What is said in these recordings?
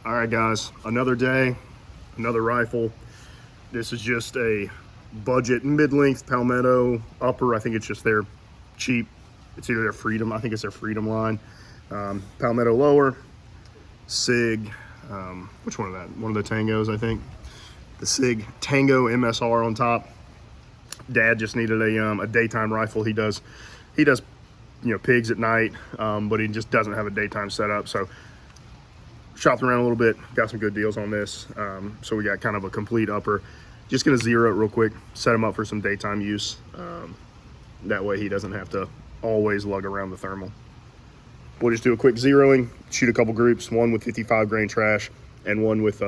All right, guys, another day, another rifle. This is just a budget mid-length Palmetto upper. I think it's just their cheap. It's either their Freedom. I think it's their Freedom line. Palmetto lower, Sig. Which one of that? One of the Tangos, I think. The Sig Tango MSR on top. Dad just needed a daytime rifle. He does, pigs at night, but he just doesn't have a daytime setup. So shopped around a little bit, got some good deals on this. So we got kind of a complete upper. Just gonna zero it real quick, set him up for some daytime use. That way he doesn't have to always lug around the thermal. We'll just do a quick zeroing, shoot a couple groups, one with 55 grain trash and one with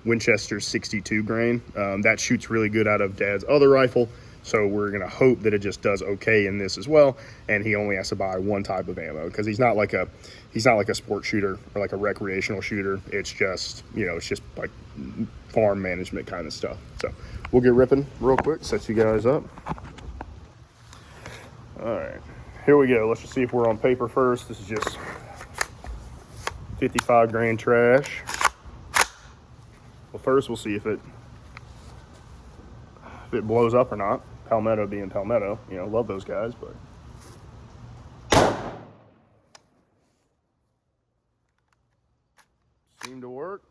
Winchester 62 grain. That shoots really good out of Dad's other rifle. So we're gonna hope that it just does okay in this as well, and he only has to buy one type of ammo because he's not like a sport shooter or like a recreational shooter. It's just it's just like farm management kind of stuff. So we'll get ripping real quick, set you guys up. All right, here we go. Let's just see if we're on paper first. This is just 55 grain trash. Well, first we'll see if it blows up or not. Palmetto being Palmetto, love those guys, but seemed to work.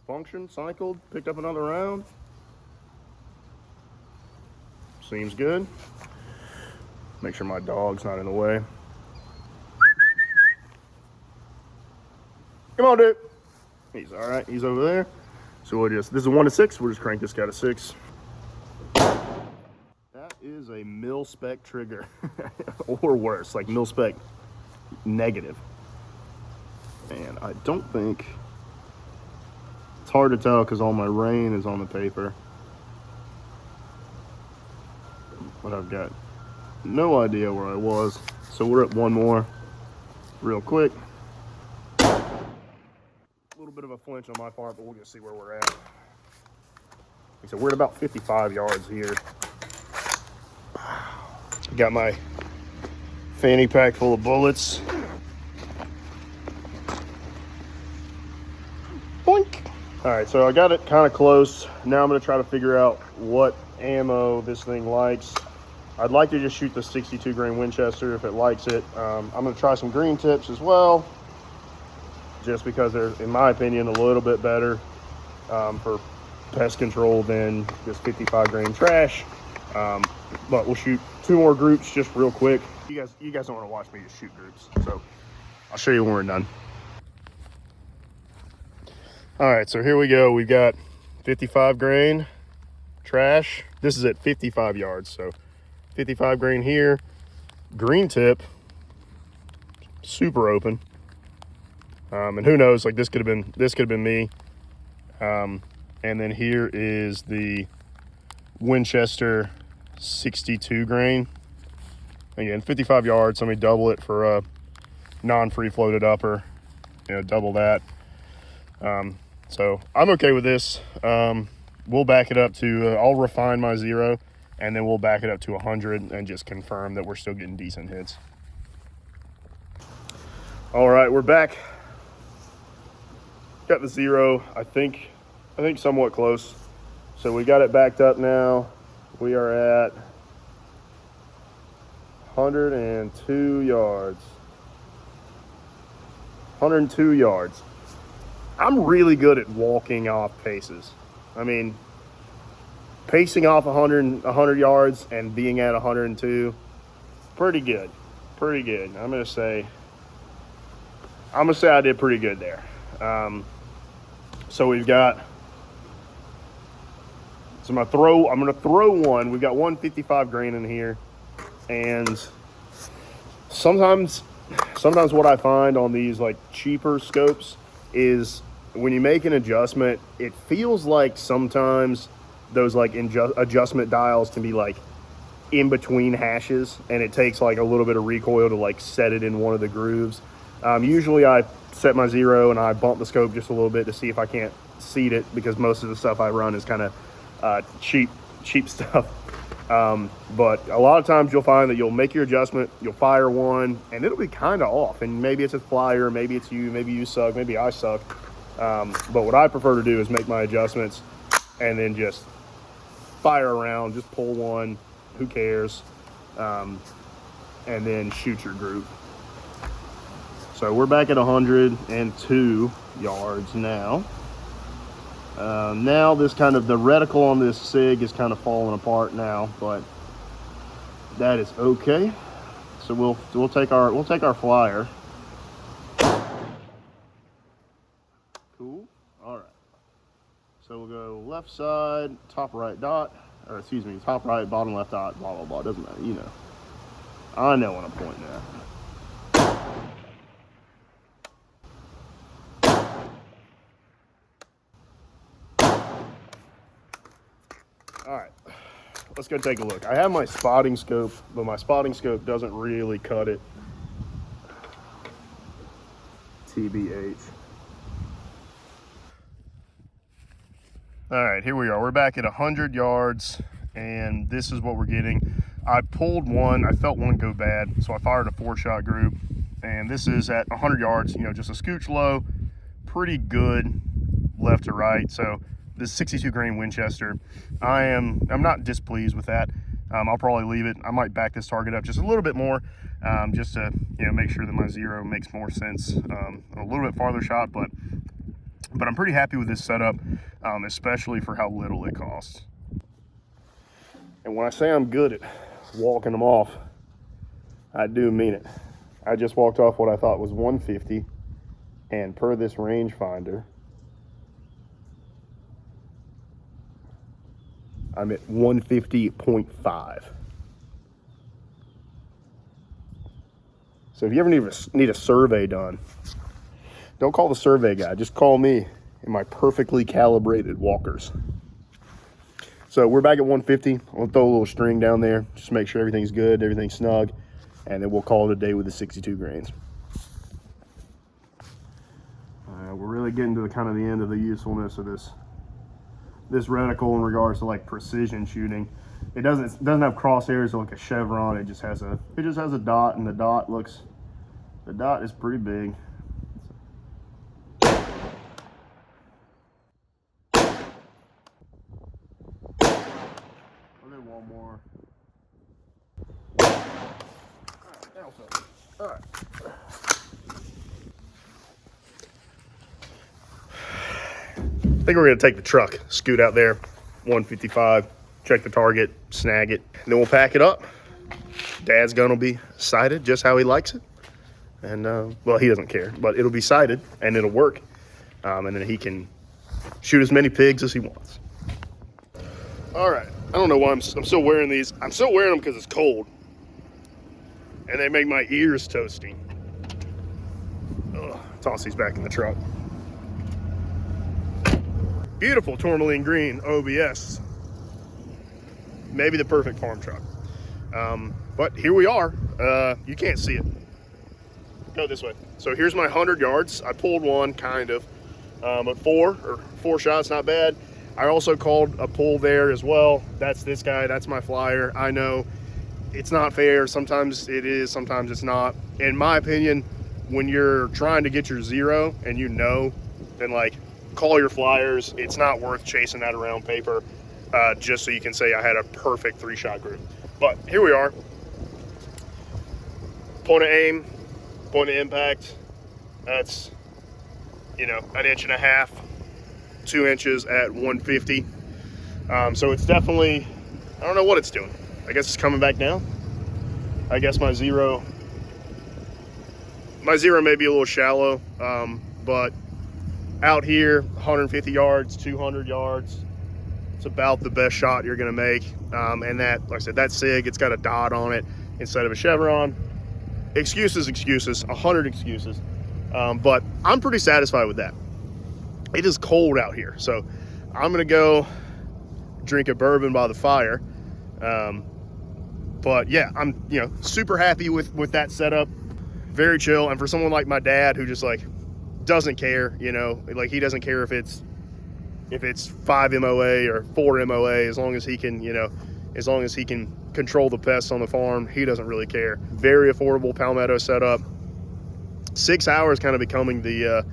Function, cycled, picked up another round. Seems good. Make sure my dog's not in the way. Come on, dude. He's all right. He's over there. So this is a 1 to 6. We'll just crank this guy to 6. That is a mil spec trigger, or worse, like mil spec negative. And I don't think, it's hard to tell because all my rain is on the paper. But I've got no idea where I was. So we're at one more real quick. A little bit of a flinch on my part, but we'll just see where we're at. So we're at about 55 yards here. Got my fanny pack full of bullets. Boink. All right, so I got it kind of close. Now I'm gonna try to figure out what ammo this thing likes. I'd like to just shoot the 62 grain Winchester if it likes it. I'm gonna try some green tips as well, just because they're, in my opinion, a little bit better for pest control than this 55 grain trash. But we'll shoot 2 more groups just real quick. You guys don't want to watch me just shoot groups, so I'll show you when we're done. All right, so here we go. We've got 55 grain trash. This is at 55 yards, so 55 grain here. Green tip, super open. And who knows, like this could have been me. And then here is the Winchester 62 grain. Again, 55 yards. So let me double it for a non-free floated upper. Double that. So I'm okay with this. We'll back it up to, I'll refine my zero, and then we'll back it up to 100 and just confirm that we're still getting decent hits. All right, we're back. Got the zero, I think somewhat close. So we got it backed up now. We are at 102 yards. 102 yards. I'm really good at walking off paces. I mean, pacing off 100 yards and being at 102, pretty good. Pretty good. I'm gonna say I did pretty good there. So we've got, I'm gonna throw one. We've got 155 grain in here, and sometimes what I find on these like cheaper scopes is when you make an adjustment, it feels like sometimes those like adjustment dials can be like in between hashes, and it takes like a little bit of recoil to like set it in one of the grooves. Usually I set my zero and I bump the scope just a little bit to see if I can't seat it, because most of the stuff I run is kind of cheap stuff. But a lot of times you'll find that you'll make your adjustment, you'll fire one, and it'll be kind of off. And maybe it's a flyer, maybe it's you, maybe you suck, maybe I suck. But what I prefer to do is make my adjustments and then just fire around, just pull one, who cares, and then shoot your group. So we're back at 102 yards now. Now this kind of, the reticle on this Sig is kind of falling apart now, but that is okay. So we'll take our flyer. Cool. All right. So we'll go left side, top right dot, or excuse me, top right, bottom left dot, blah blah blah. Doesn't matter, you know. I know what I'm pointing at. All right, let's go take a look. I have my spotting scope, but my spotting scope doesn't really cut it. TBH. All right, here we are. We're back at 100 yards, and this is what we're getting. I pulled one, I felt one go bad, so I fired a 4-shot group, and this is at 100 yards, you know, just a scooch low, pretty good left to right. So this 62 grain Winchester, I'm not displeased with that. I'll probably leave it. I might back this target up just a little bit more, just to, you know, make sure that my zero makes more sense. A little bit farther shot, but I'm pretty happy with this setup, especially for how little it costs. And when I say I'm good at walking them off, I do mean it. I just walked off what I thought was 150, and per this rangefinder, I'm at 150.5. So if you ever need a survey done, don't call the survey guy, just call me and my perfectly calibrated walkers. So we're back at 150. I'll throw a little string down there, just make sure everything's good, everything's snug, and then we'll call it a day with the 62 grains. We're really getting to the kind of the end of the usefulness of this reticle in regards to like precision shooting. It doesn't have crosshairs like a chevron. It just has a dot, and the dot is pretty big. I'll do one more. All right. I think we're gonna take the truck, scoot out there, 155, check the target, snag it, and then we'll pack it up. Dad's gun will be sighted just how he likes it. And, well, he doesn't care, but it'll be sighted and it'll work. And then he can shoot as many pigs as he wants. All right, I don't know why I'm still wearing these. I'm still wearing them because it's cold. And they make my ears toasty. Ugh, toss these back in the truck. Beautiful tourmaline green OBS. Maybe the perfect farm truck. But here we are. You can't see it. Go this way. So here's my 100 yards. I pulled one, kind of. But four shots, not bad. I also called a pull there as well. That's this guy. That's my flyer. I know it's not fair. Sometimes it is, sometimes it's not. In my opinion, when you're trying to get your zero and you know, then like, call your flyers. It's not worth chasing that around paper just so you can say I had a perfect 3-shot group. But here we are. Point of aim, point of impact. That's, you know, 1.5 inches, 2 inches at 150. So it's definitely, I don't know what it's doing. I guess it's coming back down. I guess my zero may be a little shallow, but out here, 150 yards, 200 yards, it's about the best shot you're gonna make. And that, like I said, that Sig, it's got a dot on it instead of a chevron. Excuses, 100 excuses. But I'm pretty satisfied with that. It is cold out here, so I'm gonna go drink a bourbon by the fire. But yeah, I'm, you know, super happy with that setup. Very chill. And for someone like my dad who just like doesn't care, you know, like he doesn't care if it's 5 MOA or 4 MOA, as long as he can, you know, as long as he can control the pests on the farm, he doesn't really care. Very affordable Palmetto setup. 6 hours kind of becoming the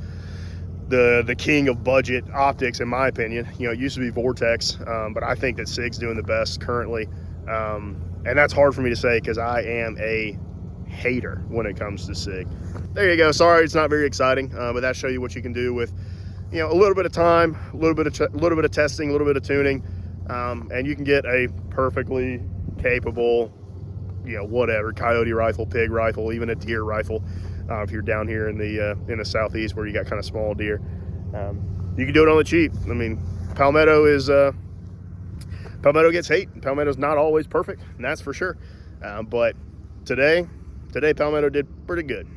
the king of budget optics, in my opinion. You know, it used to be Vortex, but I think that Sig's doing the best currently. And that's hard for me to say because I am a hater when it comes to Sig. There you go. Sorry, it's not very exciting, but that shows you what you can do with, you know, a little bit of time, a little bit of testing, a little bit of tuning, and you can get a perfectly capable, you know, whatever, coyote rifle, pig rifle, even a deer rifle. If you're down here in the southeast where you got kind of small deer, you can do it on the cheap. I mean, Palmetto gets hate. Palmetto's not always perfect, and that's for sure. But today Palmetto did pretty good.